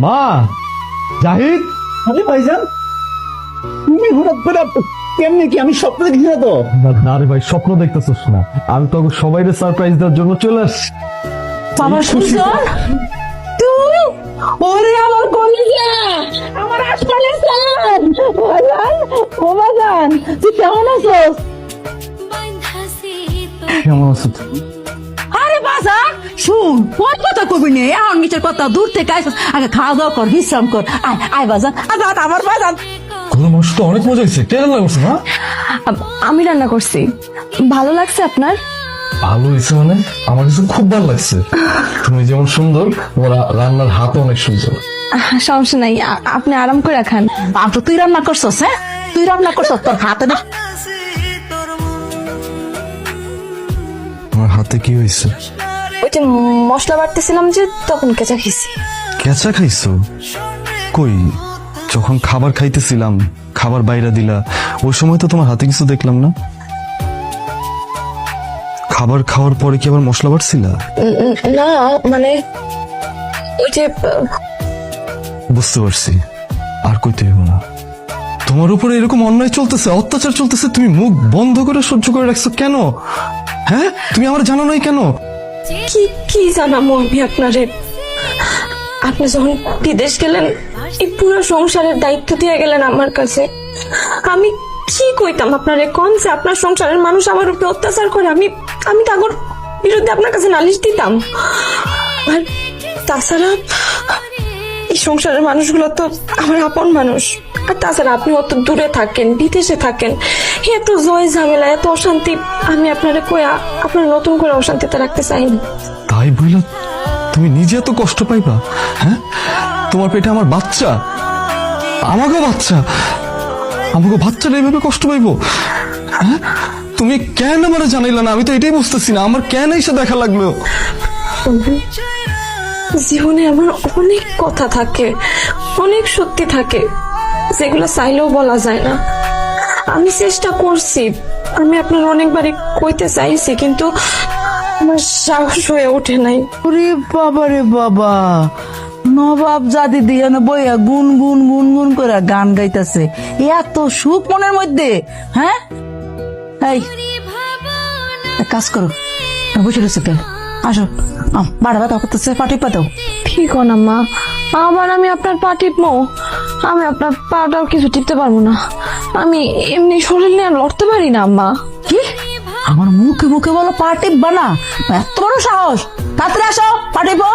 মা, জাহিদ। আরে ভাইজান, তুমি হঠাৎ করে কেমনে কি? আমি স্বপ্ন দেখি না তো? না রে ভাই, স্বপ্ন দেখতেছিস না, আমি তো সবাই সারপ্রাইজ দেওয়ার জন্য চলে আসছি। বাবা সুজন, তুই? ওরে আমার কলিজা, আমার আসমানের চাঁদ। বাজান, ও বাজান, তুই কেমন আছিস? কেমন আছো তুমি? আরে বাজান, শুন, কোন কথা কবি নে, এখন নিচের কথা দূর থেকে আইস, আগে খাওয়া দাওয়া কর, বিশ্রাম কর। আয় আয় বাজান, আজাদ আমার বাজান। গরুর মাংস তো অনেক মজা হয়েছে, কে রান্না করছে? না আমি রান্না করছি। ভালো লাগছে আপনার? ভালো হয়েছে মানে? আমার কাছে খুব ভালো লাগছে। তুমি যেমন সুন্দর, তোমার রান্নার হাতও অনেক সুন্দর। সমস্যা নাই, আপনি আরাম করে খান। তো তুই রান্না করছস? হ্যাঁ, তুই রান্না করছস? তোর হাতে দেখ। তোমার হাতে কি হয়েছে? ওই যে মশলা বাটতেছিলাম যে, তখন কেঁচা খেয়েছি। কেঁচা খাইছো? কই, যখন খাবার খাইতেছিলাম, খাবার বাইরে দিলা, ওই সময় তো তোমার হাতে কিছু দেখলাম না। খাবার খাওয়ার পরে কি আবার মশলা বাটছিলা? না মানে ওই যে বুঝতে পারছি, আর কইতে হইব না। তোমার উপরে এরকম অন্যায় চলতেছে, অত্যাচার চলতেছে, তুমি মুখ বন্ধ করে সহ্য করে রাখছো কেন? হ্যাঁ, তুমি আমার জানো নাই কেন? কি কি জানাবো আমি আপনারে? আপনি যখন বিদেশ গেলেন, এই পুরো সংসারের দায়িত্ব দিয়ে গেলেন আমার কাছে। আমি কি কইতাম আপনারে? কোন যে আপনার সংসারের মানুষ আমার উপরে অত্যাচার করে, আমি তাগর বিরুদ্ধে আপনার কাছে নালিশ দিতাম। আর তাছাড়া এই সংসারের মানুষগুলো তো আমার আপন মানুষ। আর তাছাড়া আপনি অত দূরে থাকেন, বিদেশে থাকেন, এত জয় ঝামেলা, এত অশান্তি, আমি আপনারে কইয়া আপনার নতুন করে অশান্তিতে রাখতে চাই না। তাই বইলা তুমি নিজে এত কষ্ট পাইবা? হ্যাঁ, তোমার পেটে আমার বাচ্চা, আমাকেও বাচ্চা, আমাকে বাচ্চাটা এইভাবে কষ্ট পাইবো? হ্যাঁ, তুমি কেন আমার জানাইলা না? আমি তো এটাই বুঝতেছি না, আমার কেন এসে দেখা লাগলো? জীবনে আমার অনেক কথা থাকে, অনেক সত্যি থাকে, যেগুলো চাইলেও বলা যায় না। আমি চেষ্টা করছি, আমি আপনার অনেকবারই কইতে চাইছি, কিন্তু আমার সাহস হয়ে ওঠে নাই। ওরে বাবা রে বাবা, নবাব জাদি দিয়ে বইয়া গুন গুন গুন গুন করে গান গাইতেছে, এত সুখ মনের মধ্যে। হ্যাঁ, এই এক কাজ করো, বসে রয়েছে কেন? আসো, বাড়া ব্যথা করতেছে, পাটি পাতাও। ঠিক না মা, আবার আমি আপনার পা টিপবো? আমি আপনার পাটাও কিছু টিপতে পারবো না, আমি এমনি শরীর নিয়ে লড়তে পারি না আম্মা। কি আমার মুখে মুখে বলো পা টিপবা না? এত বড় সাহস! তাড়াতাড়ি আসো, পা টিপো।